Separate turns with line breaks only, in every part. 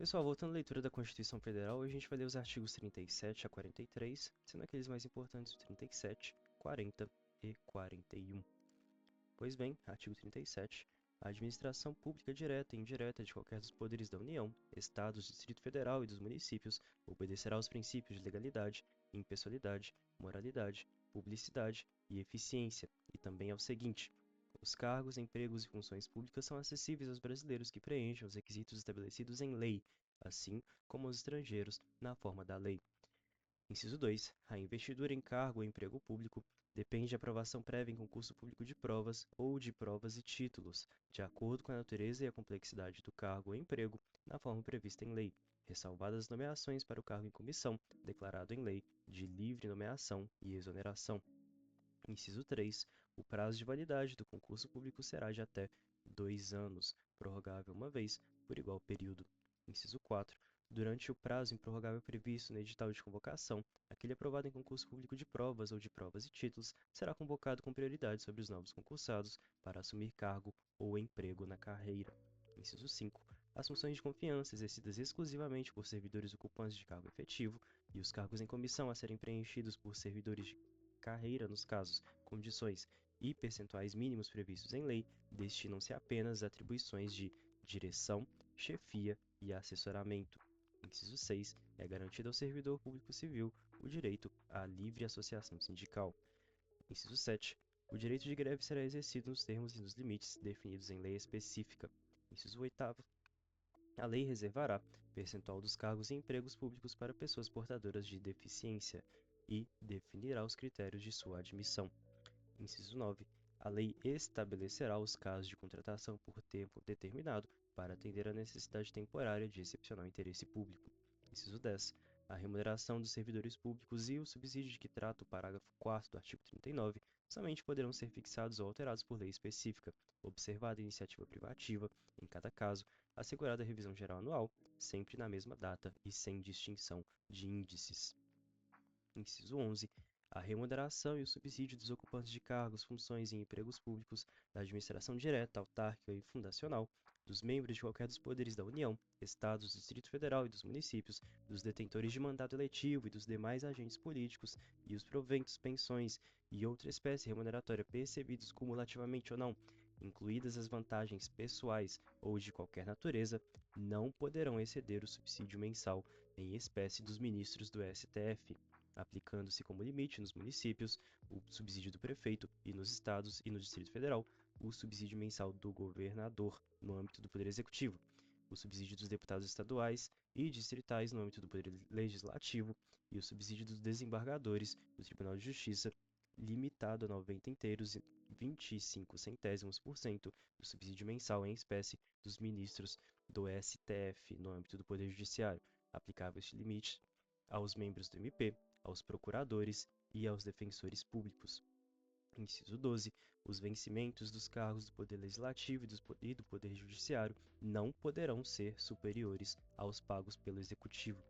Pessoal, voltando à leitura da Constituição Federal, hoje a gente vai ler os artigos 37 a 43, sendo aqueles mais importantes o 37, 40 e 41. Pois bem, artigo 37. A administração pública direta e indireta de qualquer dos poderes da União, Estados, Distrito Federal e dos municípios obedecerá aos princípios de legalidade, impessoalidade, moralidade, publicidade e eficiência, e também ao seguinte: os cargos, empregos e funções públicas são acessíveis aos brasileiros que preencham os requisitos estabelecidos em lei, assim como aos estrangeiros, na forma da lei. Inciso 2. A investidura em cargo ou emprego público depende de aprovação prévia em concurso público de provas ou de provas e títulos, de acordo com a natureza e a complexidade do cargo ou emprego, na forma prevista em lei, ressalvadas as nomeações para o cargo em comissão, declarado em lei, de livre nomeação e exoneração. Inciso 3. O prazo de validade do concurso público será de até 2 anos, prorrogável uma vez, por igual período. Inciso 4. Durante o prazo improrrogável previsto no edital de convocação, aquele aprovado em concurso público de provas ou de provas e títulos será convocado com prioridade sobre os novos concursados para assumir cargo ou emprego na carreira. Inciso 5. As funções de confiança exercidas exclusivamente por servidores ocupantes de cargo efetivo e os cargos em comissão a serem preenchidos por servidores de carreira nos casos, condições e percentuais mínimos previstos em lei destinam-se apenas a atribuições de direção, chefia e assessoramento. Inciso 6. É garantido ao servidor público civil o direito à livre associação sindical. Inciso 7. O direito de greve será exercido nos termos e nos limites definidos em lei específica. Inciso 8. A lei reservará percentual dos cargos e empregos públicos para pessoas portadoras de deficiência e definirá os critérios de sua admissão. Inciso 9. A lei estabelecerá os casos de contratação por tempo determinado para atender à necessidade temporária de excepcional interesse público. Inciso 10. A remuneração dos servidores públicos e o subsídio de que trata o parágrafo 4º do artigo 39 somente poderão ser fixados ou alterados por lei específica, observada a iniciativa privativa, em cada caso, assegurada a revisão geral anual, sempre na mesma data e sem distinção de índices. Inciso 11. A remuneração e o subsídio dos ocupantes de cargos, funções e empregos públicos da administração direta, autárquica e fundacional, dos membros de qualquer dos poderes da União, Estados, Distrito Federal e dos municípios, dos detentores de mandato eletivo e dos demais agentes políticos, e os proventos, pensões e outra espécie remuneratória percebidos cumulativamente ou não, incluídas as vantagens pessoais ou de qualquer natureza, não poderão exceder o subsídio mensal em espécie dos ministros do STF, aplicando-se como limite nos municípios o subsídio do prefeito e nos estados e no Distrito Federal o subsídio mensal do governador no âmbito do Poder Executivo, o subsídio dos deputados estaduais e distritais no âmbito do Poder Legislativo e o subsídio dos desembargadores do Tribunal de Justiça, limitado a 90 inteiros e 25 centésimos por cento do subsídio mensal em espécie dos ministros do STF no âmbito do Poder Judiciário, aplicável este limite aos membros do MP, aos procuradores e aos defensores públicos. Inciso 12. Os vencimentos dos cargos do Poder Legislativo e do Poder Judiciário não poderão ser superiores aos pagos pelo Executivo.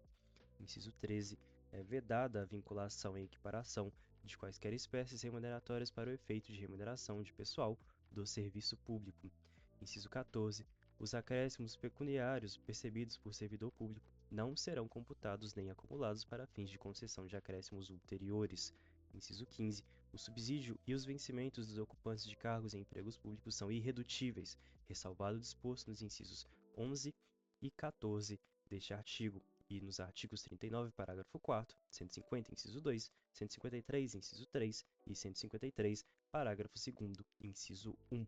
Inciso 13. É vedada a vinculação e equiparação de quaisquer espécies remuneratórias para o efeito de remuneração de pessoal do serviço público. Inciso 14. Os acréscimos pecuniários percebidos por servidor público não serão computados nem acumulados para fins de concessão de acréscimos ulteriores. Inciso 15. O subsídio e os vencimentos dos ocupantes de cargos em empregos públicos são irredutíveis, ressalvado o disposto nos incisos 11 e 14 deste artigo e nos artigos 39, parágrafo 4º, 150, inciso 2, 153, inciso 3 e 153, parágrafo 2º, inciso 1.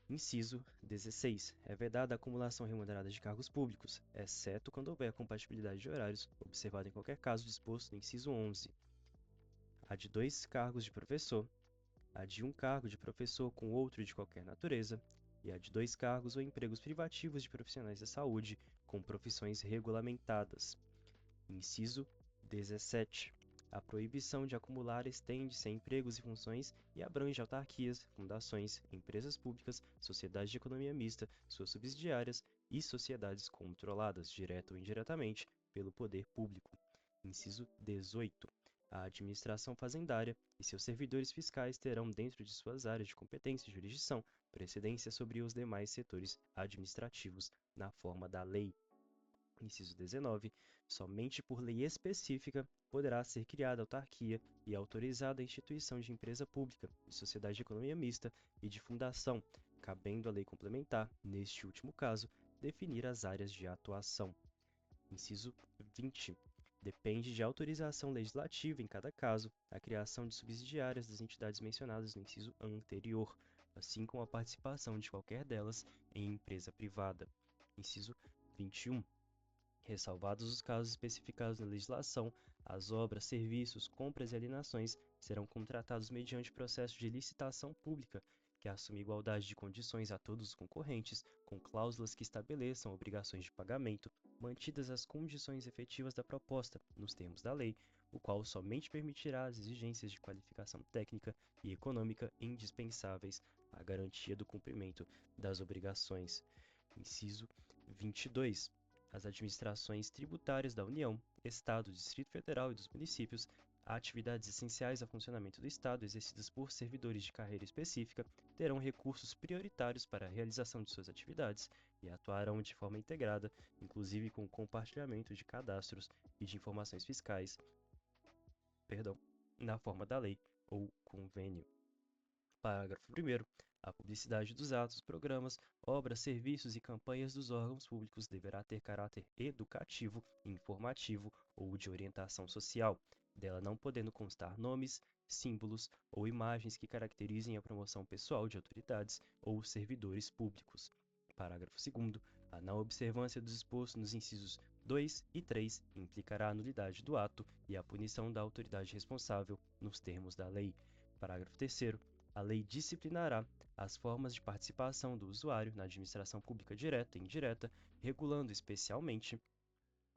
Inciso 16. É vedada a acumulação remunerada de cargos públicos, exceto quando houver compatibilidade de horários, observado em qualquer caso disposto no inciso 11. A de 2 cargos de professor, a de 1 cargo de professor com outro de qualquer natureza, e a de 2 cargos ou empregos privativos de profissionais da saúde com profissões regulamentadas. Inciso 17. A proibição de acumular estende-se a empregos e funções e abrange autarquias, fundações, empresas públicas, sociedades de economia mista, suas subsidiárias e sociedades controladas, direta ou indiretamente, pelo poder público. Inciso 18. A administração fazendária e seus servidores fiscais terão, dentro de suas áreas de competência e jurisdição, precedência sobre os demais setores administrativos na forma da lei. Inciso 19. Somente por lei específica poderá ser criada autarquia e autorizada a instituição de empresa pública, de sociedade de economia mista e de fundação, cabendo à lei complementar, neste último caso, definir as áreas de atuação. Inciso 20. Depende de autorização legislativa, em cada caso, a criação de subsidiárias das entidades mencionadas no inciso anterior, assim como a participação de qualquer delas em empresa privada. Inciso 21. Ressalvados os casos especificados na legislação, as obras, serviços, compras e alienações serão contratados mediante processo de licitação pública, que assume igualdade de condições a todos os concorrentes, com cláusulas que estabeleçam obrigações de pagamento, mantidas as condições efetivas da proposta, nos termos da lei, o qual somente permitirá as exigências de qualificação técnica e econômica indispensáveis à garantia do cumprimento das obrigações. Inciso 22. As administrações tributárias da União, Estado, Distrito Federal e dos municípios, atividades essenciais ao funcionamento do Estado exercidas por servidores de carreira específica, terão recursos prioritários para a realização de suas atividades e atuarão de forma integrada, inclusive com o compartilhamento de cadastros e de informações fiscais, na forma da lei ou convênio. Parágrafo 1º. A publicidade dos atos, programas, obras, serviços e campanhas dos órgãos públicos deverá ter caráter educativo, informativo ou de orientação social, dela não podendo constar nomes, símbolos ou imagens que caracterizem a promoção pessoal de autoridades ou servidores públicos. Parágrafo 2º. A não observância do disposto nos incisos 2 e 3 implicará a nulidade do ato e a punição da autoridade responsável nos termos da lei. Parágrafo 3º. A lei disciplinará as formas de participação do usuário na administração pública direta e indireta, regulando especialmente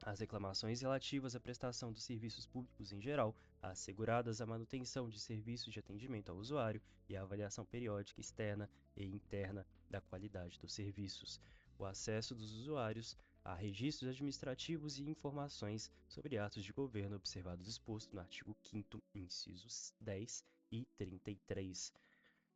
as reclamações relativas à prestação dos serviços públicos em geral, asseguradas a manutenção de serviços de atendimento ao usuário e a avaliação periódica externa e interna da qualidade dos serviços. O acesso dos usuários a registros administrativos e informações sobre atos de governo observado o disposto no artigo 5º, incisos 10 e 33.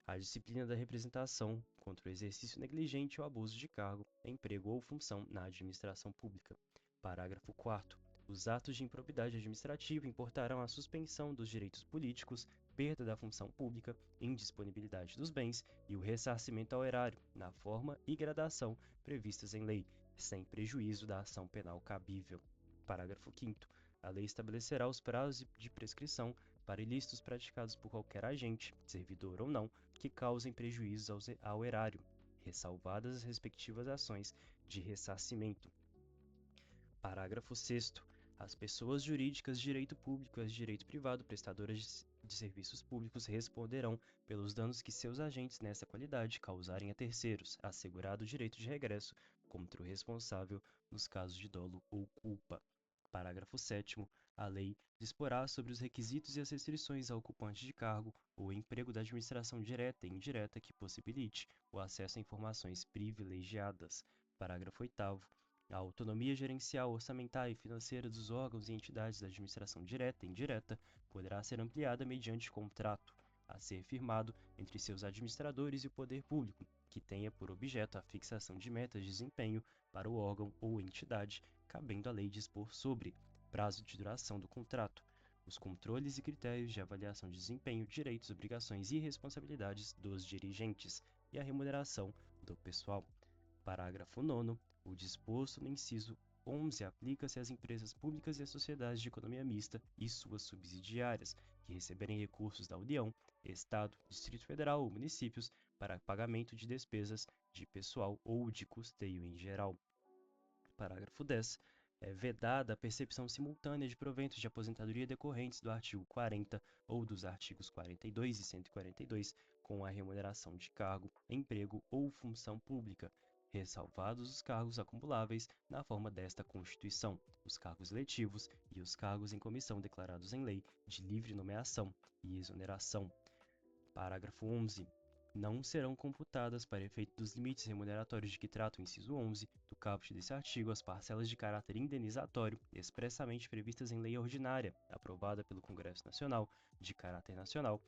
A disciplina da representação contra o exercício negligente ou abuso de cargo, emprego ou função na administração pública. Parágrafo 4º. Os atos de improbidade administrativa importarão a suspensão dos direitos políticos, perda da função pública, indisponibilidade dos bens e o ressarcimento ao erário, na forma e gradação previstas em lei, sem prejuízo da ação penal cabível. Parágrafo 5º. A lei estabelecerá os prazos de prescrição para ilícitos praticados por qualquer agente, servidor ou não, que causem prejuízos ao erário, ressalvadas as respectivas ações de ressarcimento. Parágrafo 6º. As pessoas jurídicas de direito público e as de direito privado prestadoras de serviços públicos responderão pelos danos que seus agentes nessa qualidade causarem a terceiros, assegurado o direito de regresso contra o responsável nos casos de dolo ou culpa. Parágrafo 7º. A lei disporá sobre os requisitos e as restrições ao ocupante de cargo ou emprego da administração direta e indireta que possibilite o acesso a informações privilegiadas. Parágrafo 8º. A autonomia gerencial, orçamentária e financeira dos órgãos e entidades da administração direta e indireta poderá ser ampliada mediante contrato a ser firmado entre seus administradores e o poder público, que tenha por objeto a fixação de metas de desempenho para o órgão ou entidade, cabendo à lei dispor sobre prazo de duração do contrato, os controles e critérios de avaliação de desempenho, direitos, obrigações e responsabilidades dos dirigentes e a remuneração do pessoal. Parágrafo 9º. O disposto no inciso 11 aplica-se às empresas públicas e às sociedades de economia mista e suas subsidiárias, que receberem recursos da União, Estado, Distrito Federal ou municípios para pagamento de despesas de pessoal ou de custeio em geral. Parágrafo 10. É vedada a percepção simultânea de proventos de aposentadoria decorrentes do artigo 40 ou dos artigos 42 e 142, com a remuneração de cargo, emprego ou função pública, ressalvados os cargos acumuláveis na forma desta Constituição, os cargos eletivos e os cargos em comissão declarados em lei de livre nomeação e exoneração. Parágrafo 11. Não serão computadas, para efeito dos limites remuneratórios de que trata o inciso 11 do caput desse artigo, as parcelas de caráter indenizatório expressamente previstas em lei ordinária, aprovada pelo Congresso Nacional, de caráter nacional,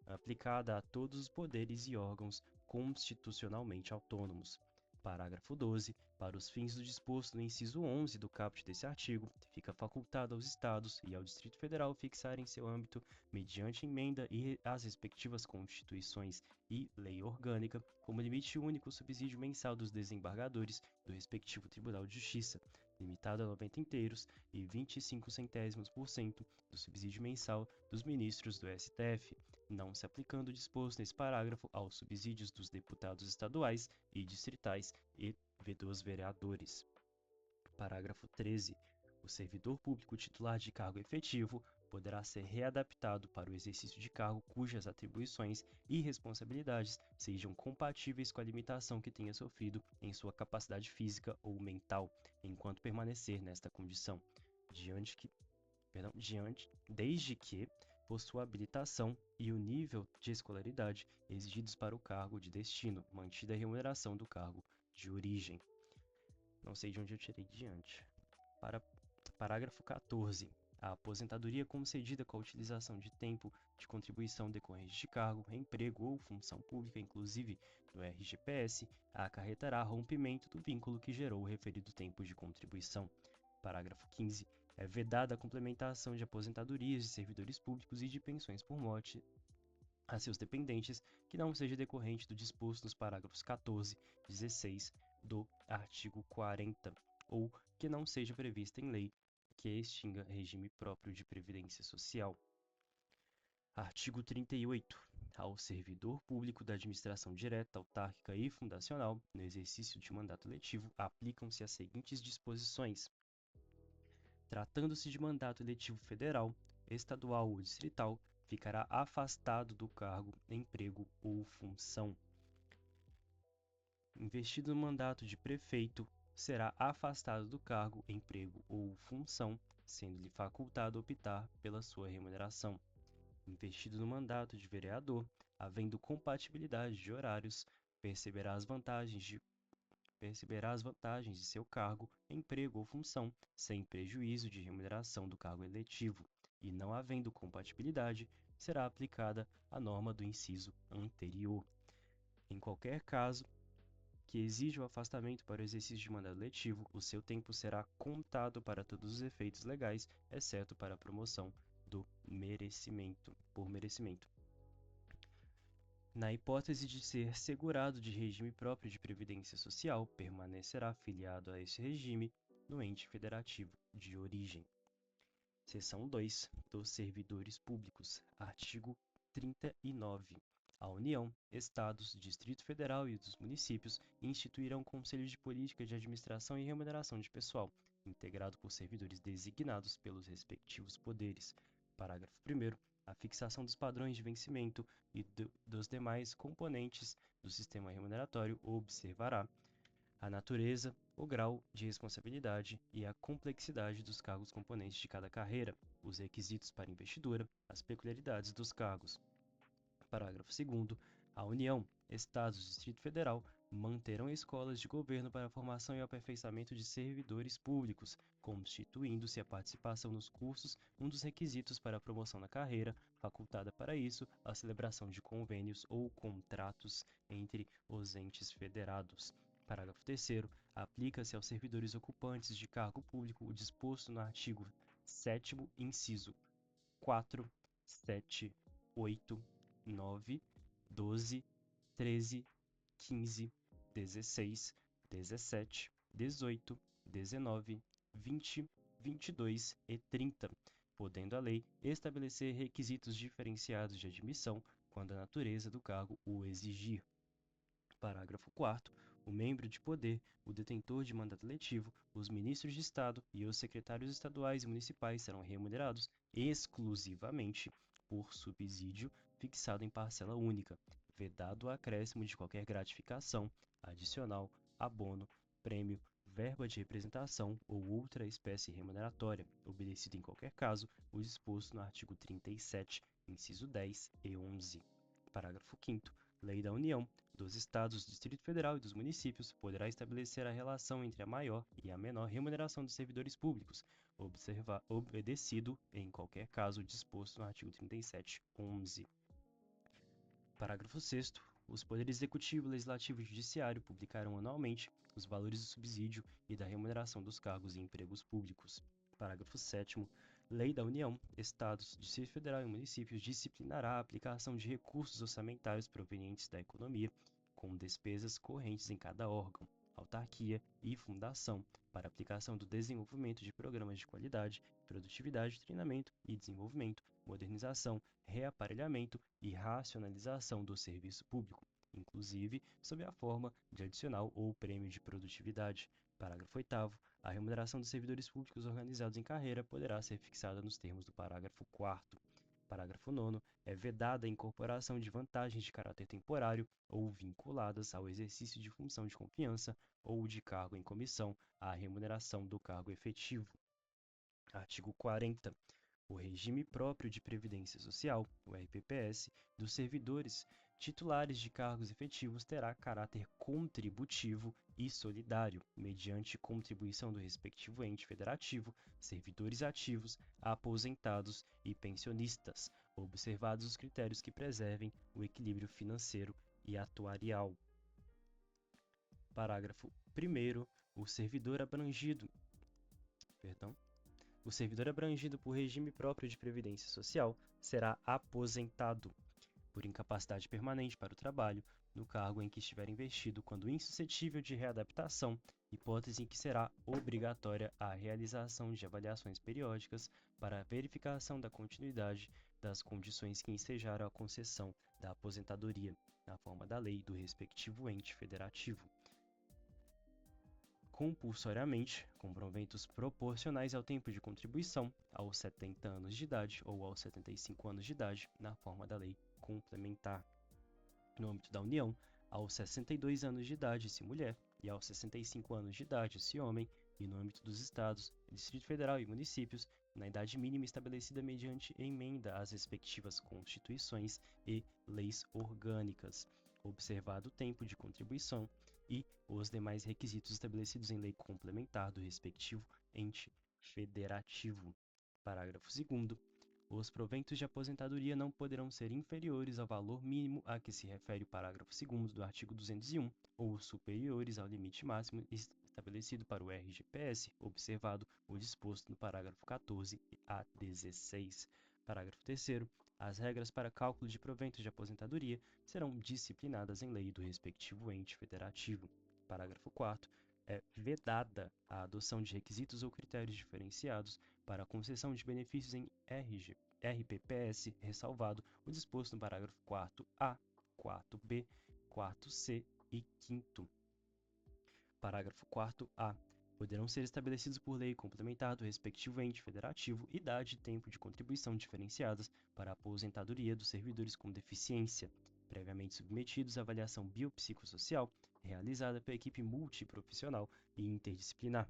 aplicada a todos os poderes e órgãos constitucionalmente autônomos. Parágrafo 12. Para os fins do disposto no inciso 11 do caput desse artigo, fica facultado aos Estados e ao Distrito Federal fixarem seu âmbito, mediante emenda e as respectivas constituições e lei orgânica, como limite único o subsídio mensal dos desembargadores do respectivo Tribunal de Justiça, limitado a 90 inteiros e 25% do subsídio mensal dos ministros do STF, não se aplicando o disposto nesse parágrafo aos subsídios dos deputados estaduais e distritais e dos vereadores. Parágrafo 13. O servidor público titular de cargo efetivo poderá ser readaptado para o exercício de cargo cujas atribuições e responsabilidades sejam compatíveis com a limitação que tenha sofrido em sua capacidade física ou mental, enquanto permanecer nesta condição, desde que possua habilitação e o nível de escolaridade exigidos para o cargo de destino, mantida a remuneração do cargo de origem. Não sei de onde eu tirei diante. Parágrafo 14. A aposentadoria concedida com a utilização de tempo de contribuição decorrente de cargo, emprego ou função pública, inclusive no RGPS, acarretará rompimento do vínculo que gerou o referido tempo de contribuição. Parágrafo 15. É vedada a complementação de aposentadorias de servidores públicos e de pensões por morte a seus dependentes que não seja decorrente do disposto nos parágrafos 14 e 16 do artigo 40, ou que não seja prevista em lei que extinga regime próprio de previdência social. Artigo 38. Ao servidor público da administração direta, autárquica e fundacional, no exercício de mandato letivo, aplicam-se as seguintes disposições. Tratando-se de mandato eletivo federal, estadual ou distrital, ficará afastado do cargo, emprego ou função. Investido no mandato de prefeito, será afastado do cargo, emprego ou função, sendo-lhe facultado optar pela sua remuneração. Investido no mandato de vereador, havendo compatibilidade de horários, perceberá as vantagens de seu cargo, emprego ou função, sem prejuízo de remuneração do cargo eletivo, e não havendo compatibilidade, será aplicada a norma do inciso anterior. Em qualquer caso que exija o afastamento para o exercício de mandato letivo, o seu tempo será contado para todos os efeitos legais, exceto para a promoção por merecimento. Na hipótese de ser segurado de regime próprio de previdência social, permanecerá afiliado a esse regime no ente federativo de origem. Seção 2 dos servidores públicos. Artigo 39. A União, Estados, Distrito Federal e dos municípios instituirão conselhos de política de administração e remuneração de pessoal, integrado por servidores designados pelos respectivos poderes. Parágrafo 1º. A fixação dos padrões de vencimento e dos demais componentes do sistema remuneratório observará a natureza, o grau de responsabilidade e a complexidade dos cargos componentes de cada carreira, os requisitos para investidura, as peculiaridades dos cargos. Parágrafo 2º. A União, Estados e Distrito Federal manterão escolas de governo para a formação e aperfeiçoamento de servidores públicos, constituindo-se a participação nos cursos um dos requisitos para a promoção na carreira, facultada para isso a celebração de convênios ou contratos entre os entes federados. Parágrafo 3º. Aplica-se aos servidores ocupantes de cargo público o disposto no artigo 7º, inciso 4, 7, 8, 9, 12, 13, 15, 16, 17, 18, 19, 20, 22 e 30, podendo a lei estabelecer requisitos diferenciados de admissão quando a natureza do cargo o exigir. Parágrafo 4º. O membro de poder, o detentor de mandato letivo, os ministros de Estado e os secretários estaduais e municipais serão remunerados exclusivamente por subsídio fixado em parcela única, vedado o acréscimo de qualquer gratificação, adicional, abono, prêmio, verba de representação ou outra espécie remuneratória, obedecido em qualquer caso o disposto no artigo 37, inciso 10 e 11. Parágrafo 5º. Lei da União, dos Estados, do Distrito Federal e dos municípios poderá estabelecer a relação entre a maior e a menor remuneração dos servidores públicos, obedecido, em qualquer caso, o disposto no artigo 37, 11. Parágrafo 6º. Os poderes executivo, legislativo e judiciário publicarão anualmente os valores do subsídio e da remuneração dos cargos e empregos públicos. Parágrafo 7º. Lei da União, Estados, Distrito Federal e municípios disciplinará a aplicação de recursos orçamentários provenientes da economia, com despesas correntes em cada órgão, autarquia e fundação, para aplicação do desenvolvimento de programas de qualidade, produtividade, treinamento e desenvolvimento, modernização, reaparelhamento e racionalização do serviço público, inclusive sob a forma de adicional ou prêmio de produtividade. Parágrafo 8º. A remuneração dos servidores públicos organizados em carreira poderá ser fixada nos termos do parágrafo 4º. Parágrafo 9º. É vedada a incorporação de vantagens de caráter temporário ou vinculadas ao exercício de função de confiança ou de cargo em comissão à remuneração do cargo efetivo. Artigo 40. O regime próprio de previdência social, o RPPS, dos servidores titulares de cargos efetivos terá caráter contributivo e solidário, mediante contribuição do respectivo ente federativo, servidores ativos, aposentados e pensionistas, observados os critérios que preservem o equilíbrio financeiro e atuarial. Parágrafo 1º. O servidor abrangido por regime próprio de previdência social será aposentado por incapacidade permanente para o trabalho no cargo em que estiver investido quando insuscetível de readaptação, hipótese em que será obrigatória a realização de avaliações periódicas para a verificação da continuidade das condições que ensejaram a concessão da aposentadoria, na forma da lei do respectivo ente federativo. Compulsoriamente, com proventos proporcionais ao tempo de contribuição, aos 70 anos de idade ou aos 75 anos de idade, na forma da lei complementar. No âmbito da União, aos 62 anos de idade, se mulher, e aos 65 anos de idade, se homem, e no âmbito dos Estados, Distrito Federal e municípios, na idade mínima estabelecida mediante emenda às respectivas constituições e leis orgânicas, observado o tempo de contribuição e os demais requisitos estabelecidos em lei complementar do respectivo ente federativo. Parágrafo 2º. Os proventos de aposentadoria não poderão ser inferiores ao valor mínimo a que se refere o parágrafo 2º do artigo 201 ou superiores ao limite máximo estabelecido para o RGPS, observado o disposto no parágrafo 14 a 16. Parágrafo 3º. As regras para cálculo de proventos de aposentadoria serão disciplinadas em lei do respectivo ente federativo. Parágrafo 4º. É vedada a adoção de requisitos ou critérios diferenciados para a concessão de benefícios em RPPS, ressalvado o disposto no parágrafo 4º-A, 4º-B, 4º-C e 5º. Parágrafo 4º-A. Poderão ser estabelecidos por lei complementar do respectivo ente federativo idade e tempo de contribuição diferenciadas para a aposentadoria dos servidores com deficiência, previamente submetidos à avaliação biopsicossocial realizada pela equipe multiprofissional e interdisciplinar.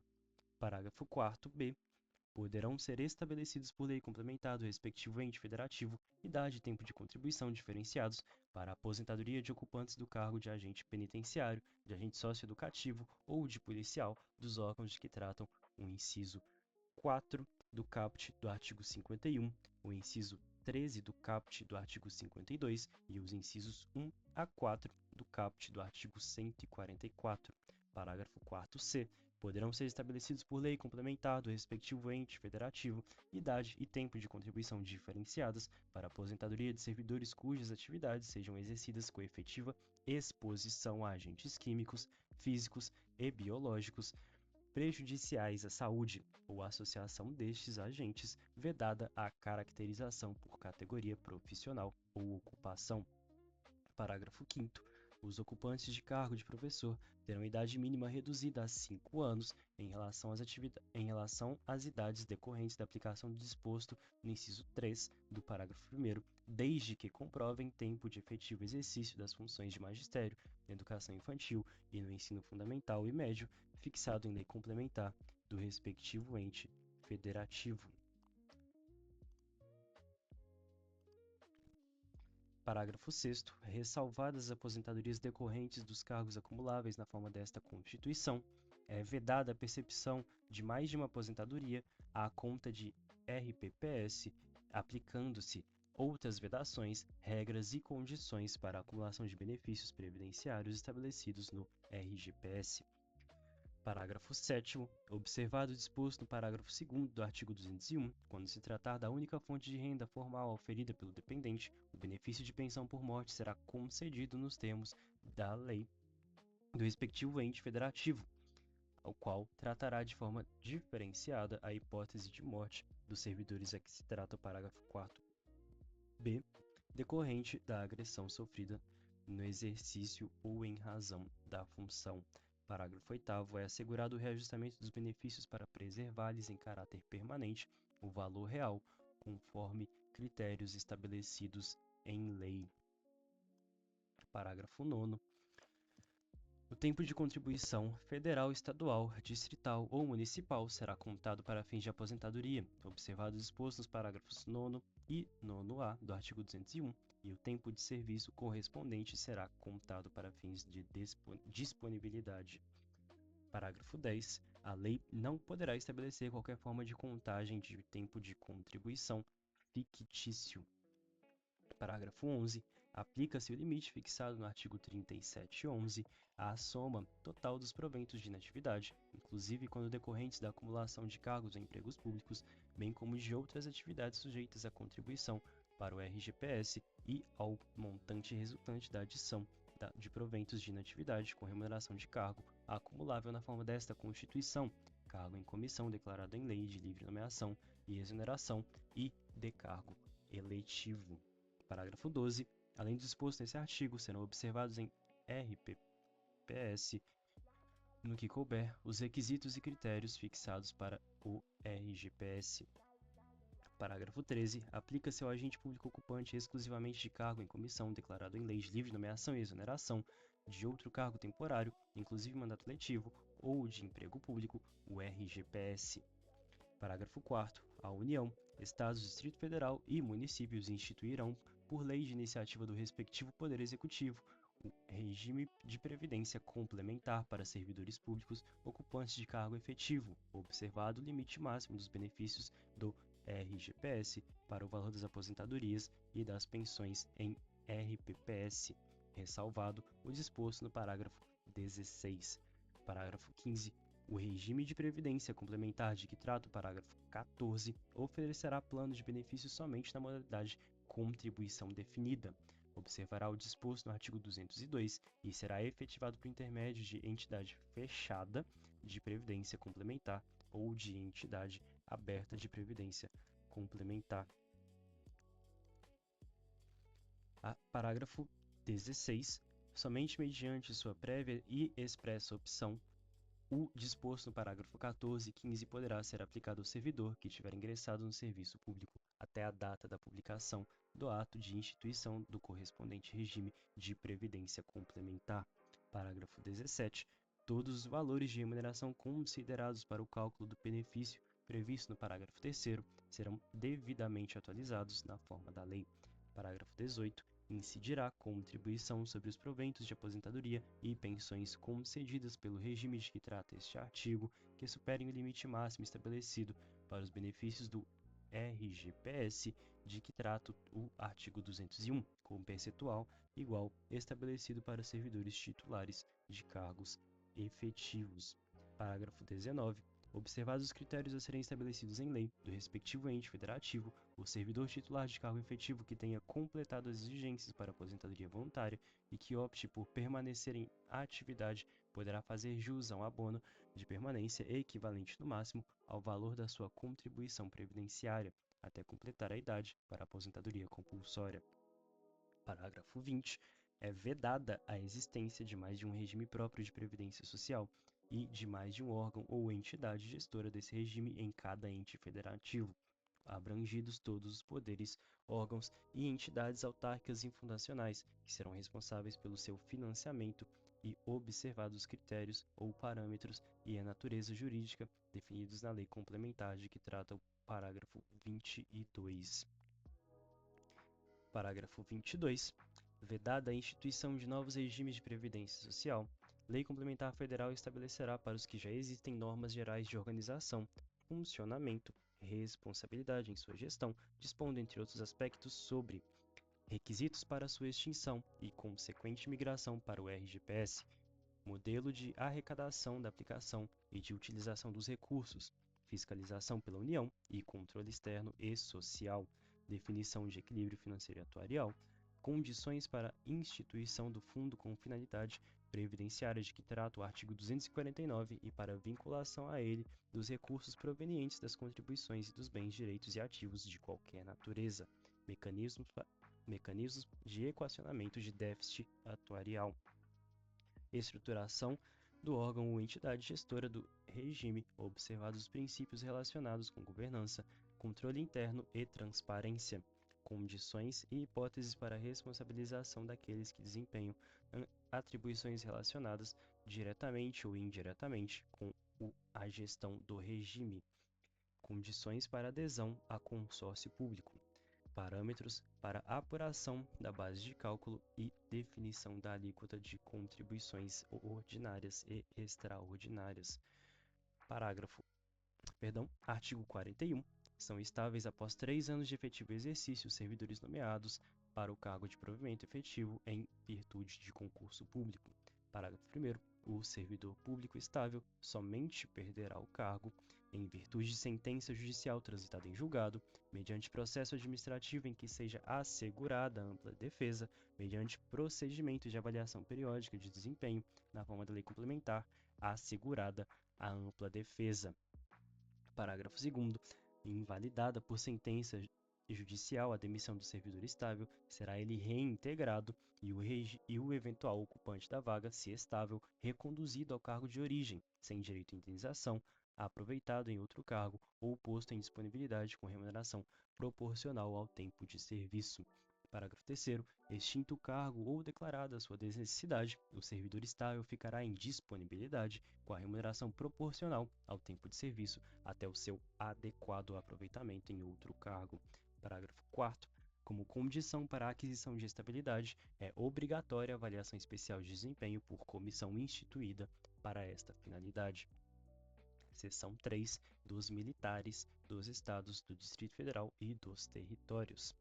Parágrafo 4º-B. Poderão ser estabelecidos por lei complementar do respectivo ente federativo idade e tempo de contribuição diferenciados para a aposentadoria de ocupantes do cargo de agente penitenciário, de agente socioeducativo ou de policial dos órgãos de que tratam o inciso 4 do caput do artigo 51, o inciso 13 do caput do artigo 52 e os incisos 1 a 4 do caput do artigo 144. Parágrafo 4º-C. Poderão ser estabelecidos por lei complementar do respectivo ente federativo idade e tempo de contribuição diferenciadas para a aposentadoria de servidores cujas atividades sejam exercidas com efetiva exposição a agentes químicos, físicos e biológicos prejudiciais à saúde ou associação destes agentes, vedada a caracterização por categoria profissional ou ocupação. Parágrafo 5º. Os ocupantes de cargo de professor terão idade mínima reduzida a 5 anos em relação às idades decorrentes da aplicação do disposto no inciso 3 do parágrafo 1º, desde que comprovem tempo de efetivo exercício das funções de magistério na educação infantil e no ensino fundamental e médio, fixado em lei complementar do respectivo ente federativo. Parágrafo 6º. Ressalvadas as aposentadorias decorrentes dos cargos acumuláveis na forma desta Constituição, é vedada a percepção de mais de uma aposentadoria à conta de RPPS, aplicando-se outras vedações, regras e condições para a acumulação de benefícios previdenciários estabelecidos no RGPS. Parágrafo 7º. Observado o disposto no parágrafo 2º do artigo 201, quando se tratar da única fonte de renda formal oferida pelo dependente, o benefício de pensão por morte será concedido nos termos da lei do respectivo ente federativo, ao qual tratará de forma diferenciada a hipótese de morte dos servidores a que se trata o parágrafo 4b, decorrente da agressão sofrida no exercício ou em razão da função. Parágrafo 8º. É assegurado o reajustamento dos benefícios para preservar-lhes em caráter permanente o valor real, conforme critérios estabelecidos em lei. Parágrafo 9º. O tempo de contribuição federal, estadual, distrital ou municipal será contado para fins de aposentadoria, observado o disposto nos parágrafos 9º e 9A do artigo 201, e o tempo de serviço correspondente será contado para fins de disponibilidade. Parágrafo 10. A lei não poderá estabelecer qualquer forma de contagem de tempo de contribuição fictício. Parágrafo 11. Aplica-se o limite fixado no artigo 3711 à soma total dos proventos de inatividade, inclusive quando decorrentes da acumulação de cargos em empregos públicos, bem como de outras atividades sujeitas à contribuição para o RGPS e ao montante resultante da adição de proventos de inatividade com remuneração de cargo acumulável na forma desta Constituição, cargo em comissão declarado em lei de livre nomeação e exoneração e de cargo eletivo. Parágrafo 12. Além do disposto nesse artigo, serão observados em RPPS, no que couber, os requisitos e critérios fixados para o RGPS. Parágrafo 13. Aplica-se ao agente público ocupante exclusivamente de cargo em comissão declarado em lei de livre nomeação e exoneração de outro cargo temporário, inclusive mandato letivo, ou de emprego público, o RGPS. Parágrafo 4º. A União, Estados, Distrito Federal e municípios instituirão, por lei de iniciativa do respectivo Poder Executivo, o regime de previdência complementar para servidores públicos ocupantes de cargo efetivo, observado o limite máximo dos benefícios do RGPS para o valor das aposentadorias e das pensões em RPPS, ressalvado o disposto no parágrafo 16. Parágrafo 15. O regime de previdência complementar de que trata o parágrafo 14 oferecerá plano de benefícios somente na modalidade contribuição definida. Observará o disposto no artigo 202 e será efetivado por intermédio de entidade fechada de previdência complementar ou de entidade aberta de previdência complementar. Parágrafo 16. Somente mediante sua prévia e expressa opção, o disposto no parágrafo 14 e 15 poderá ser aplicado ao servidor que tiver ingressado no serviço público até a data da publicação do ato de instituição do correspondente regime de previdência complementar. Parágrafo 17. Todos os valores de remuneração considerados para o cálculo do benefício previsto no parágrafo 3º serão devidamente atualizados na forma da lei. Parágrafo 18. Incidirá contribuição sobre os proventos de aposentadoria e pensões concedidas pelo regime de que trata este artigo, que superem o limite máximo estabelecido para os benefícios do RGPS, de que trata o artigo 201, com percentual igual estabelecido para servidores titulares de cargos efetivos. Parágrafo 19. Observados os critérios a serem estabelecidos em lei do respectivo ente federativo, o servidor titular de cargo efetivo que tenha completado as exigências para aposentadoria voluntária e que opte por permanecer em atividade poderá fazer jus a um abono de permanência equivalente no máximo ao valor da sua contribuição previdenciária, até completar a idade para a aposentadoria compulsória. Parágrafo 20. É vedada a existência de mais de um regime próprio de previdência social e de mais de um órgão ou entidade gestora desse regime em cada ente federativo, abrangidos todos os poderes, órgãos e entidades autárquicas e fundacionais que serão responsáveis pelo seu financiamento e observados os critérios ou parâmetros e a natureza jurídica definidos na lei complementar de que trata o parágrafo 22. Parágrafo 22. Vedada a instituição de novos regimes de previdência social, Lei Complementar Federal estabelecerá para os que já existem normas gerais de organização, funcionamento, responsabilidade em sua gestão, dispondo, entre outros aspectos, sobre requisitos para sua extinção e consequente migração para o RGPS, modelo de arrecadação da aplicação e de utilização dos recursos, fiscalização pela União e controle externo e social, definição de equilíbrio financeiro e atuarial, condições para instituição do fundo com finalidade previdenciária de que trata o artigo 249 e para vinculação a ele dos recursos provenientes das contribuições e dos bens, direitos e ativos de qualquer natureza, mecanismos de equacionamento de déficit atuarial, estruturação do órgão ou entidade gestora do regime, observados os princípios relacionados com governança, controle interno e transparência, condições e hipóteses para a responsabilização daqueles que desempenham atribuições relacionadas diretamente ou indiretamente com a gestão do regime, condições para adesão a consórcio público, parâmetros para apuração da base de cálculo e definição da alíquota de contribuições ordinárias e extraordinárias. Artigo 41. São estáveis após 3 anos de efetivo exercício os servidores nomeados para o cargo de provimento efetivo em virtude de concurso público. Parágrafo 1º. O servidor público estável somente perderá o cargo em virtude de sentença judicial transitada em julgado, mediante processo administrativo em que seja assegurada ampla defesa, mediante procedimento de avaliação periódica de desempenho, na forma da lei complementar, assegurada a ampla defesa. Parágrafo 2º. Invalidada por sentença judicial a demissão do servidor estável, será ele reintegrado e o eventual ocupante da vaga, se estável, reconduzido ao cargo de origem, sem direito à indenização, aproveitado em outro cargo ou posto em disponibilidade com remuneração proporcional ao tempo de serviço. Parágrafo 3º. Extinto o cargo ou declarada a sua desnecessidade, o servidor estável ficará em disponibilidade com a remuneração proporcional ao tempo de serviço até o seu adequado aproveitamento em outro cargo. Parágrafo 4º. Como condição para a aquisição de estabilidade, é obrigatória a avaliação especial de desempenho por comissão instituída para esta finalidade. Seção 3. Dos militares dos Estados, do Distrito Federal e dos territórios.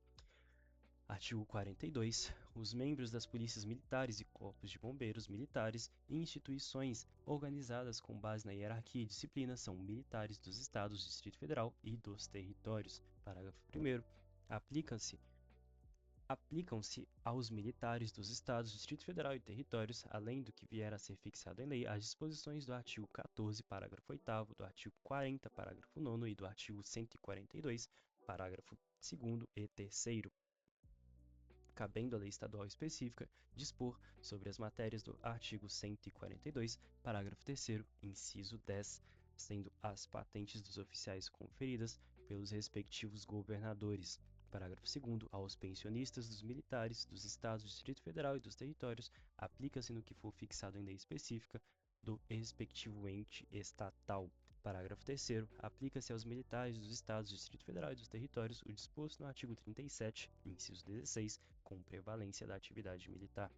Artigo 42. Os membros das polícias militares e corpos de bombeiros militares e instituições organizadas com base na hierarquia e disciplina são militares dos Estados, do Distrito Federal e dos territórios. Parágrafo 1º. Aplicam-se aos militares dos Estados, Distrito Federal e territórios, além do que vier a ser fixado em lei, as disposições do artigo 14, parágrafo 8º, do artigo 40, parágrafo 9º e do artigo 142, parágrafo 2º e 3º. Cabendo à lei estadual específica dispor sobre as matérias do artigo 142, parágrafo 3º, inciso 10, sendo as patentes dos oficiais conferidas pelos respectivos governadores. Parágrafo 2º. Aos pensionistas dos militares dos Estados, do Distrito Federal e dos territórios, aplica-se no que for fixado em lei específica do respectivo ente estatal. Parágrafo 3º. Aplica-se aos militares dos Estados, do Distrito Federal e dos territórios o disposto no artigo 37, inciso 16, com prevalência da atividade militar.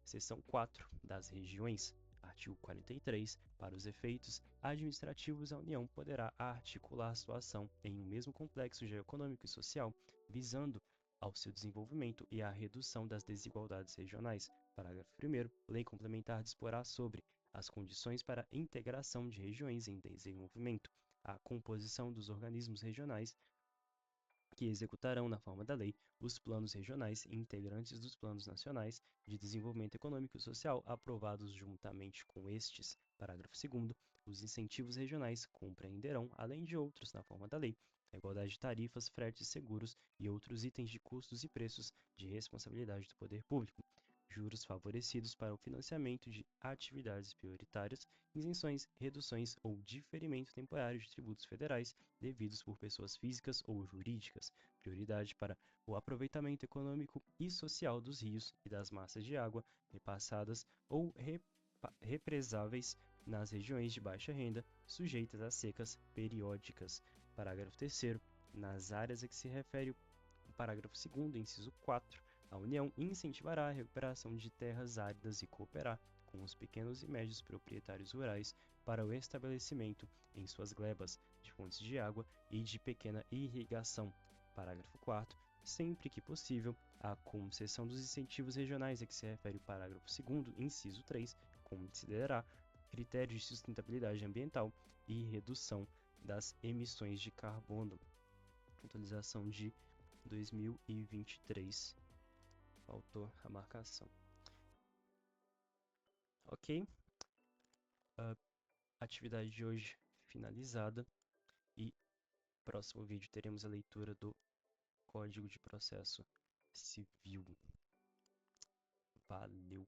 Seção 4. Das regiões. Artigo 43. Para os efeitos administrativos, a União poderá articular sua ação em um mesmo complexo geoeconômico e social, visando ao seu desenvolvimento e à redução das desigualdades regionais. Parágrafo 1º. Lei complementar disporá sobre as condições para a integração de regiões em desenvolvimento, a composição dos organismos regionais que executarão, na forma da lei, os planos regionais integrantes dos planos nacionais de desenvolvimento econômico e social aprovados juntamente com estes. Parágrafo 2º. Os incentivos regionais compreenderão, além de outros, na forma da lei, a igualdade de tarifas, fretes seguros e outros itens de custos e preços de responsabilidade do poder público, juros favorecidos para o financiamento de atividades prioritárias, isenções, reduções ou diferimento temporário de tributos federais devidos por pessoas físicas ou jurídicas, prioridade para o aproveitamento econômico e social dos rios e das massas de água repassadas ou represáveis nas regiões de baixa renda sujeitas a secas periódicas. Parágrafo 3º. Nas áreas a que se refere o parágrafo 2º, inciso 4, a União incentivará a recuperação de terras áridas e cooperar com os pequenos e médios proprietários rurais para o estabelecimento em suas glebas de fontes de água e de pequena irrigação. Parágrafo 4º. Sempre que possível, a concessão dos incentivos regionais a que se refere o parágrafo 2º, inciso 3, considerará critérios de sustentabilidade ambiental e redução das emissões de carbono. Atualização de 2023. Faltou a marcação. Ok. Atividade de hoje finalizada. E próximo vídeo teremos a leitura do Código de Processo Civil. Valeu!